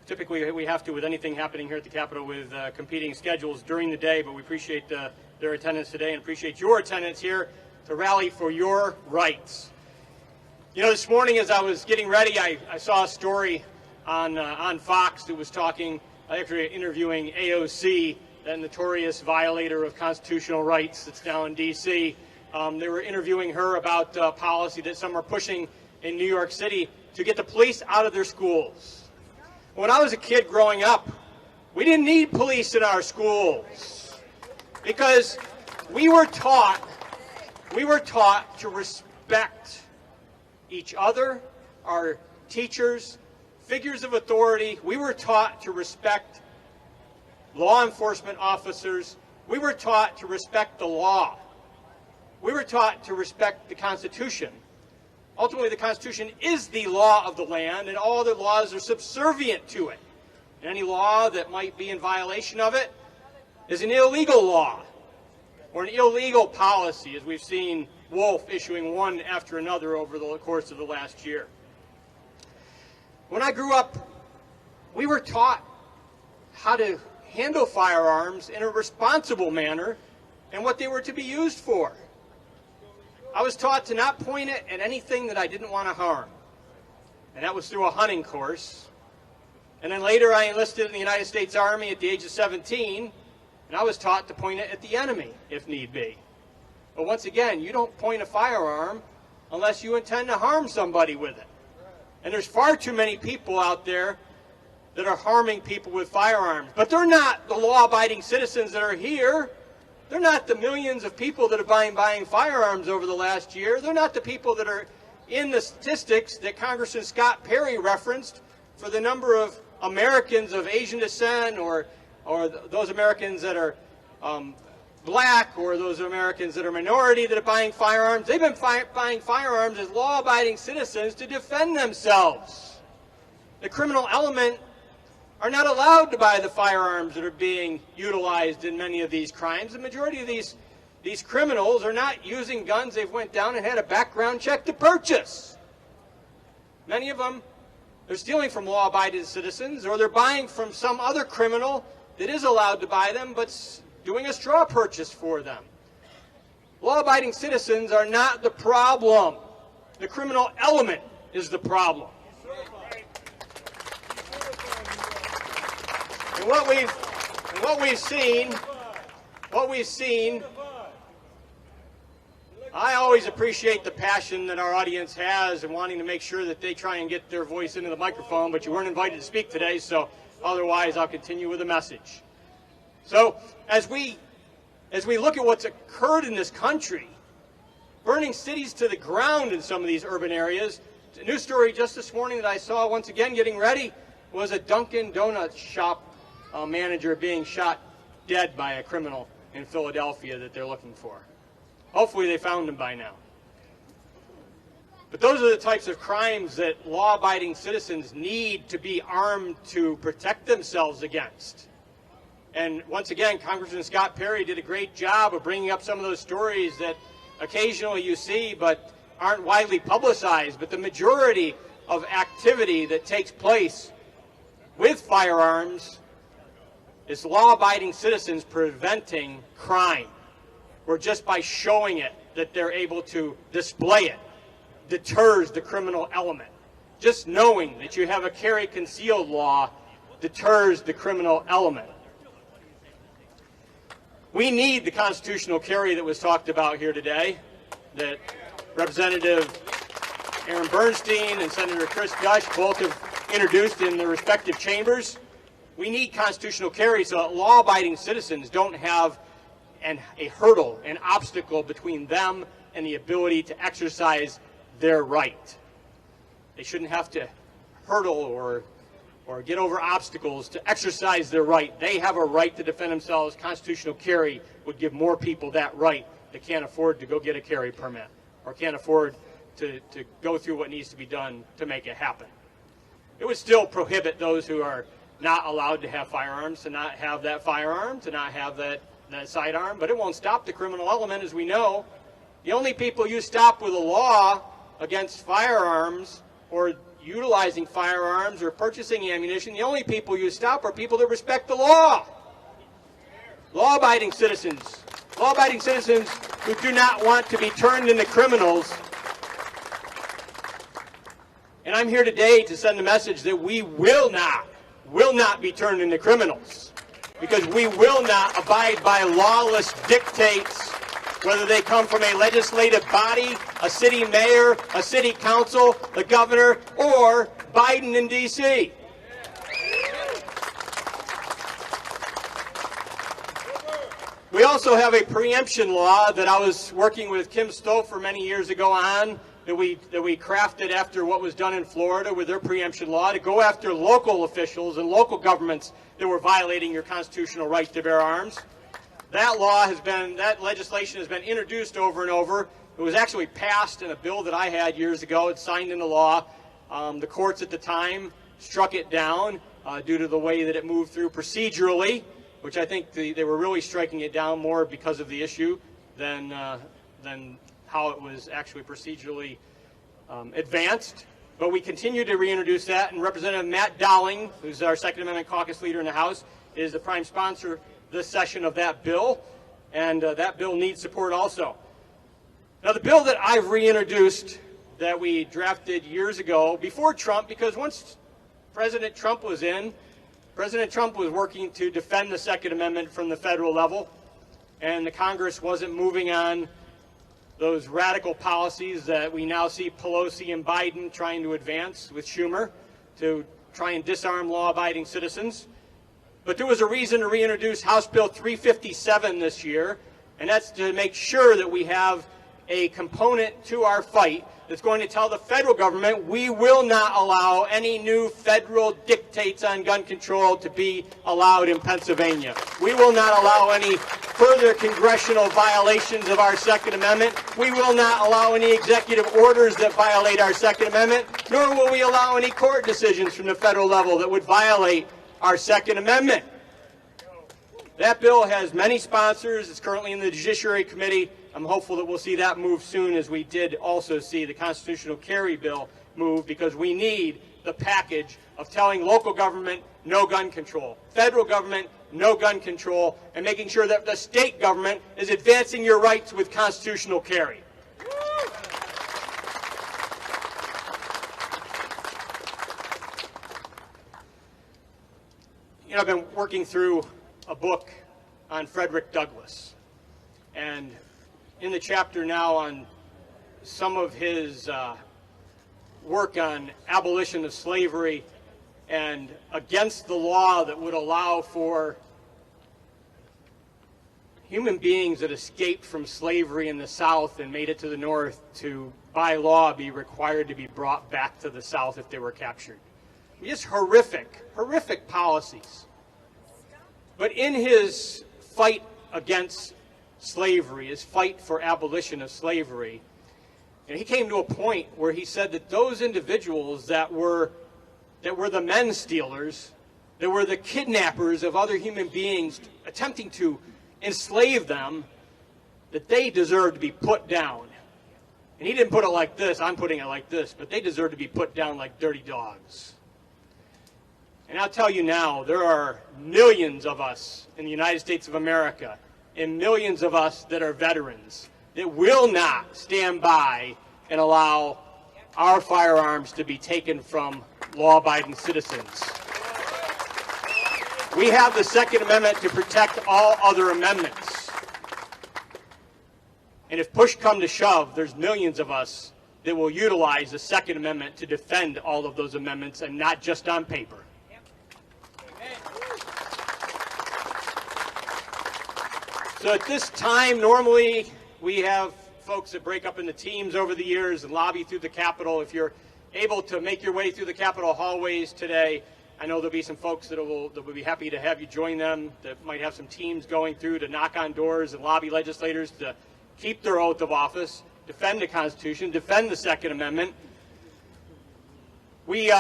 typically we have to with anything happening here at the Capitol with competing schedules during the day, but we appreciate their attendance today and appreciate your attendance here to rally for your rights. You know, this morning as I was getting ready, I saw a story on Fox that was talking, actually interviewing AOC, that notorious violator of constitutional rights that's now in D.C. They were interviewing her about policy that some are pushing in New York City to get the police out of their schools. When I was a kid growing up, we didn't need police in our schools because we were taught to respect each other, our teachers, figures of authority. We were taught to respect law enforcement officers. We were taught to respect the law. We were taught to respect the Constitution. Ultimately, the Constitution is the law of the land, and all other laws are subservient to it. And any law that might be in violation of it is an illegal law or an illegal policy, as we've seen Wolf issuing one after another over the course of the last year. When I grew up, we were taught how to handle firearms in a responsible manner and what they were to be used for. I was taught to not point it at anything that I didn't want to harm. And that was through a hunting course. And then later I enlisted in the United States Army at the age of 17, and I was taught to point it at the enemy, if need be. But once again, you don't point a firearm unless you intend to harm somebody with it. And there's far too many people out there that are harming people with firearms. But they're not the law-abiding citizens that are here. They're not the millions of people that have been buying firearms over the last year. They're not the people that are in the statistics that Congressman Scott Perry referenced for the number of Americans of Asian descent or those Americans that are black or those Americans that are minority that are buying firearms. They've been buying firearms as law-abiding citizens to defend themselves. The criminal element are not allowed to buy the firearms that are being utilized in many of these crimes. The majority of these criminals are not using guns they've went down and had a background check to purchase. Many of them, they're stealing from law-abiding citizens, or they're buying from some other criminal that is allowed to buy them but doing a straw purchase for them. Law-abiding citizens are not the problem. The criminal element is the problem. And what we've seen, I always always appreciate the passion that our audience has and wanting to make sure that they try and get their voice into the microphone, but you weren't invited to speak today, so otherwise I'll continue with the message. So as we look at what's occurred in this country, burning cities to the ground in some of these urban areas, a news story just this morning that I saw once again getting ready was a Dunkin' Donuts shop manager being shot dead by a criminal in Philadelphia that they're looking for. Hopefully they found him by now. But those are the types of crimes that law-abiding citizens need to be armed to protect themselves against. And once again, Congressman Scott Perry did a great job of bringing up some of those stories that occasionally you see but aren't widely publicized. But the majority of activity that takes place with firearms is law-abiding citizens preventing crime, or just by showing it that they're able to display it deters the criminal element. Just knowing that you have a carry concealed law deters the criminal element. We need the constitutional carry that was talked about here today, that Representative Aaron Bernstein and Senator Chris Dush both have introduced in their respective chambers. We need constitutional carry so that law-abiding citizens don't have a hurdle, an obstacle between them and the ability to exercise their right. They shouldn't have to hurdle or get over obstacles to exercise their right. They have a right to defend themselves. Constitutional carry would give more people that right that can't afford to go get a carry permit or can't afford to go through what needs to be done to make it happen. It would still prohibit those who are not allowed to have firearms to not have that firearm, to not have that sidearm, but it won't stop the criminal element, as we know. The only people you stop with a law against firearms or utilizing firearms or purchasing ammunition, the only people you stop are people that respect the law. Law-abiding citizens who do not want to be turned into criminals. And I'm here today to send the message that we will not be turned into criminals, because we will not abide by lawless dictates, whether they come from a legislative body, a city mayor, a city council, the governor, or Biden in D.C. We also have a preemption law that I was working with Kim Stolfer many years ago on, that we crafted after what was done in Florida with their preemption law to go after local officials and local governments that were violating your constitutional right to bear arms. That legislation has been introduced over and over. It was actually passed in a bill that I had years ago. It's signed into law. The courts at the time struck it down due to the way that it moved through procedurally, which I think they were really striking it down more because of the issue than how it was actually procedurally advanced. But we continue to reintroduce that, and Representative Matt Dowling, who's our Second Amendment caucus leader in the House, is the prime sponsor this session of that bill, and that bill needs support also. Now, the bill that I've reintroduced that we drafted years ago, before Trump, because once President Trump was in, President Trump was working to defend the Second Amendment from the federal level, and the Congress wasn't moving on those radical policies that we now see Pelosi and Biden trying to advance with Schumer to try and disarm law-abiding citizens. But there was a reason to reintroduce House Bill 357 this year, and that's to make sure that we have a component to our fight that's going to tell the federal government we will not allow any new federal dictates on gun control to be allowed in Pennsylvania. We will not allow any further congressional violations of our Second Amendment. We will not allow any executive orders that violate our Second Amendment, nor will we allow any court decisions from the federal level that would violate our Second Amendment. That bill has many sponsors. It's currently in the Judiciary Committee. I'm hopeful that we'll see that move soon, as we did also see the constitutional carry bill move, because we need the package of telling local government no gun control, federal government no gun control, and making sure that the state government is advancing your rights with constitutional carry. You know, I've been working through a book on Frederick Douglass, and in the chapter now on some of his work on abolition of slavery and against the law that would allow for human beings that escaped from slavery in the South and made it to the North to, by law, be required to be brought back to the South if they were captured. Just horrific, horrific policies. But in his fight against slavery, his fight for abolition of slavery, and he came to a point where he said that those individuals that were the men stealers, that were the kidnappers of other human beings attempting to enslave them, that they deserved to be put down. And he didn't put it like this, I'm putting it like this, but they deserve to be put down like dirty dogs. And I'll tell you now, there are millions of us in the United States of America and millions of us that are veterans that will not stand by and allow our firearms to be taken from law-abiding citizens. We have the Second Amendment to protect all other amendments. And if push come to shove, there's millions of us that will utilize the Second Amendment to defend all of those amendments and not just on paper. So at this time, normally we have folks that break up into teams over the years and lobby through the Capitol. If you're able to make your way through the Capitol hallways today, I know there'll be some folks that will be happy to have you join them, that might have some teams going through to knock on doors and lobby legislators to keep their oath of office, defend the Constitution, defend the Second Amendment. We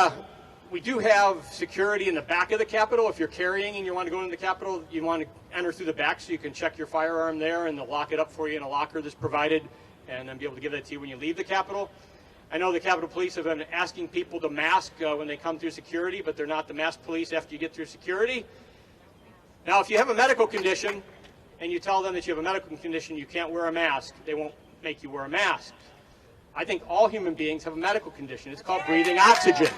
do have security in the back of the Capitol. If you're carrying and you want to go into the Capitol, you want to enter through the back so you can check your firearm there, and they'll lock it up for you in a locker that's provided, and then be able to give that to you when you leave the Capitol. I know the Capitol Police have been asking people to mask when they come through security, but they're not the mask police after you get through security. Now, if you have a medical condition and you tell them that you have a medical condition, you can't wear a mask, they won't make you wear a mask. I think all human beings have a medical condition. It's called breathing oxygen.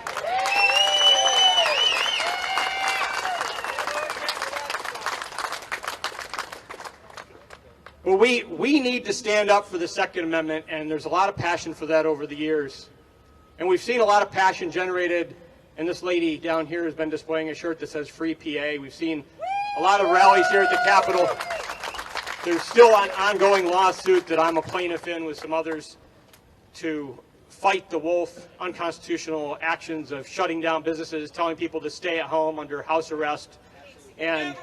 Well, we need to stand up for the Second Amendment, and there's a lot of passion for that over the years. And we've seen a lot of passion generated, and this lady down here has been displaying a shirt that says Free PA. We've seen a lot of rallies here at the Capitol. There's still an ongoing lawsuit that I'm a plaintiff in with some others to fight the Wolf unconstitutional actions of shutting down businesses, telling people to stay at home under house arrest, and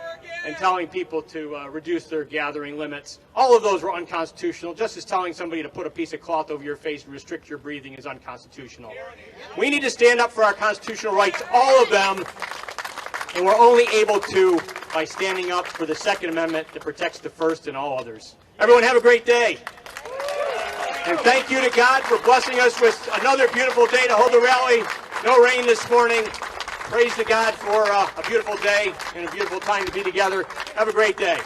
telling people to reduce their gathering limits. All of those were unconstitutional, just as telling somebody to put a piece of cloth over your face and restrict your breathing is unconstitutional. We need to stand up for our constitutional rights, all of them, and we're only able to by standing up for the Second Amendment that protects the First and all others. Everyone have a great day. And thank you to God for blessing us with another beautiful day to hold the rally. No rain this morning. Praise to God for a beautiful day and a beautiful time to be together. Have a great day.